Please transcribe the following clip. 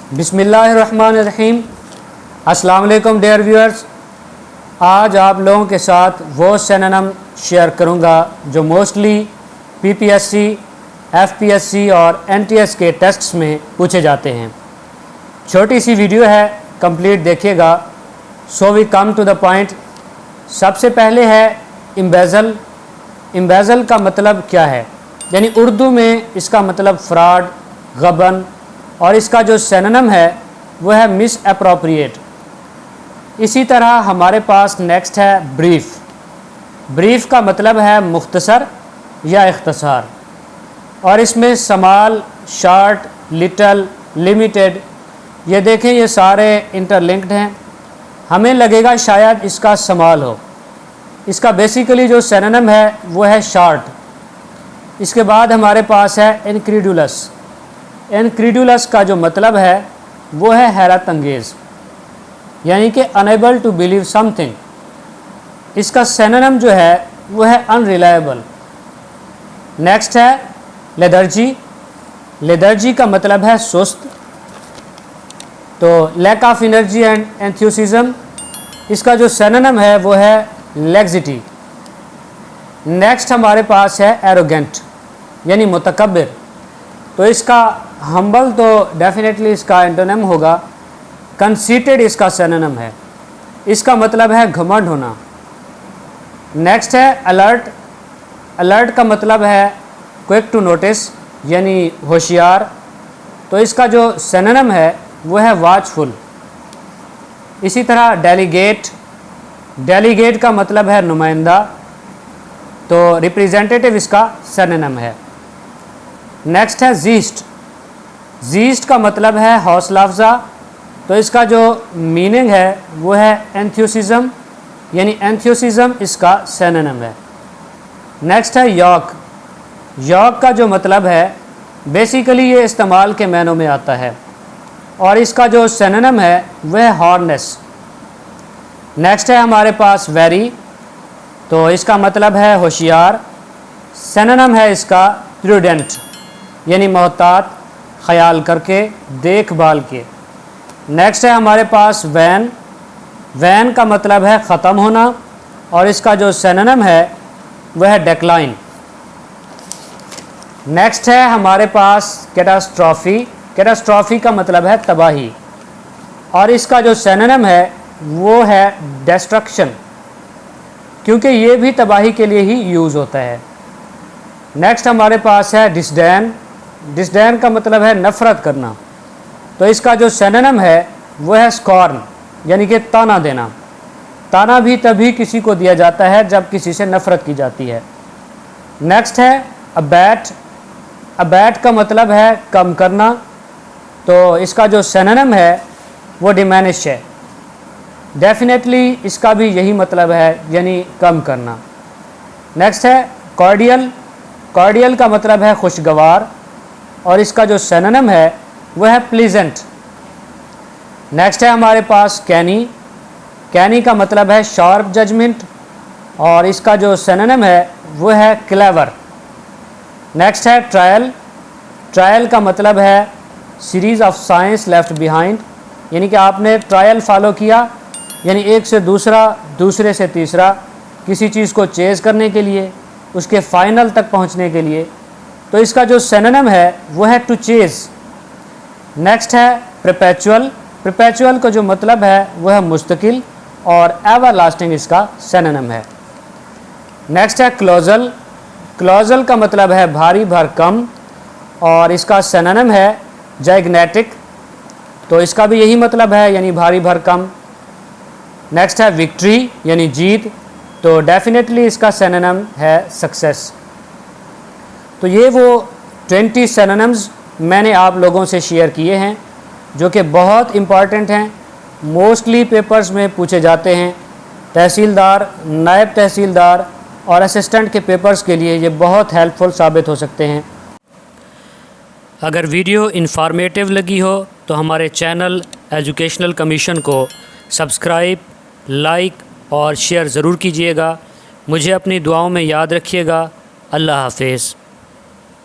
बिस्मिल्लाहिर्रहमानिर्रहीम। अस्सलाम वालेकुम डियर व्यूअर्स। आज आप लोगों के साथ वो सिनोनिम शेयर करूंगा जो मोस्टली पीपीएससी, एफपीएससी और एनटीएस के टेस्ट्स में पूछे जाते हैं। छोटी सी वीडियो है, कंप्लीट देखिएगा। So we come to the point. सबसे पहले है एम्बेज़ल। एम्बेज़ल का मतलब क्या है, यानी उर्दू में इसका मतलब फ्रॉड, गबन, और इसका जो सिनोनिम है वो है मिस एप्रोप्रिएट। इसी तरह हमारे पास नेक्स्ट है ब्रीफ। ब्रीफ का मतलब है मुख्तसर या इख्तसार, और इसमें समाल, शॉर्ट, लिटल, लिमिटेड, ये देखें ये सारे इंटरलिंक्ड हैं। हमें लगेगा शायद इसका समाल हो। इसका बेसिकली जो सिनोनिम है वो है शॉर्ट। इसके बाद हमारे पास है इनक्रेडुलस। इनक्रेडुलस का जो मतलब है वो है हैरत अंगेज़, यानी कि अनेबल टू बिलीव समथिंग। इसका सिनोनिम जो है वो है अनरिलायबल। नेक्स्ट है लेथर्जी। लेथर्जी का मतलब है सुस्त, तो लैक ऑफ एनर्जी एंड एंथुसिज्म। इसका जो सिनोनिम है वो है लैक्सिटी। नेक्स्ट हमारे पास है एरोगेंट, यानी मुतकब्बिर। तो इसका हम्बल तो डेफिनेटली इसका एंटोनिम होगा। कंसीटेड इसका सिनोनिम है, इसका मतलब है घमंड होना। नेक्स्ट है अलर्ट। अलर्ट का मतलब है क्विक टू नोटिस, यानी होशियार। तो इसका जो सिनोनिम है वो है वॉचफुल। इसी तरह डेलीगेट। डेलीगेट का मतलब है नुमाइंदा, तो रिप्रेजेंटेटिव इसका सिनोनिम है। नेक्स्ट है जीस्ट। जीस्ट का मतलब है हौसला अफजा, तो इसका जो मीनिंग है वो है एंथुसिज्म, यानी एंथुसिज्म इसका सिनोनिम है। नेक्स्ट है यॉक। यॉक का जो मतलब है बेसिकली ये इस्तेमाल के मैनों में आता है, और इसका जो सिनोनिम है वह है हॉर्नेस। नेक्स्ट है हमारे पास वेरी, तो इसका मतलब है होशियार। सिनोनिम है इसका प्रूडेंट, यानी मोहतात, ख्याल करके, देखभाल के। नेक्स्ट है हमारे पास वैन। वैन का मतलब है ख़त्म होना, और इसका जो सिनोनिम है वह है डिक्लाइन। नेक्स्ट है हमारे पास कैटास्ट्रॉफी। कैटास्ट्रॉफी का मतलब है तबाही, और इसका जो सिनोनिम है वो है डिस्ट्रक्शन, क्योंकि ये भी तबाही के लिए ही यूज़ होता है। नेक्स्ट हमारे पास है डिसडैन। डिसडैन का मतलब है नफ़रत करना, तो इसका जो सिनोनिम है वो है स्कॉर्न, यानी कि ताना देना। ताना भी तभी किसी को दिया जाता है जब किसी से नफ़रत की जाती है। नेक्स्ट है अबैट। अबैट का मतलब है कम करना, तो इसका जो सिनोनिम है वो डिमिनिश है। डेफिनेटली इसका भी यही मतलब है, यानी कम करना। नेक्स्ट है कॉर्डियल। कॉर्डियल का मतलब है खुशगवार, और इसका जो सिनोनिम है वह है प्लीजेंट। नेक्स्ट है हमारे पास कैनी। कैनी का मतलब है शार्प जजमेंट, और इसका जो सिनोनिम है वो है क्लेवर। नेक्स्ट है ट्रायल। ट्रायल का मतलब है series of science left behind, यानी कि आपने ट्रायल फॉलो किया, यानी एक से दूसरा, दूसरे से तीसरा, किसी चीज़ को चेज़ करने के लिए, उसके फाइनल तक पहुंचने के लिए। तो इसका जो सिनोनिम है वो है टू चेज़। नेक्स्ट है परपेचुअल। परपेचुअल का जो मतलब है वो है मुस्तकिल, और एवर लास्टिंग इसका सिनोनिम है। नेक्स्ट है क्लोजल। क्लोजल का मतलब है भारी भरकम, और इसका सिनोनिम है जाइग्नेटिक, तो इसका भी यही मतलब है, यानी भारी भरकम। नेक्स्ट है विक्ट्री, यानी जीत, तो डेफिनेटली इसका सिनोनिम है सक्सेस। तो ये वो 20 सिनोनिम्स मैंने आप लोगों से शेयर किए हैं, जो कि बहुत इम्पॉर्टेंट हैं, मोस्टली पेपर्स में पूछे जाते हैं। तहसीलदार, नायब तहसीलदार और असिस्टेंट के पेपर्स के लिए ये बहुत हेल्पफुल साबित हो सकते हैं। अगर वीडियो इन्फॉर्मेटिव लगी हो तो हमारे चैनल एजुकेशनल कमीशन को सब्सक्राइब, लाइक और शेयर ज़रूर कीजिएगा। मुझे अपनी दुआओं में याद रखिएगा। अल्लाह हाफ़िज़।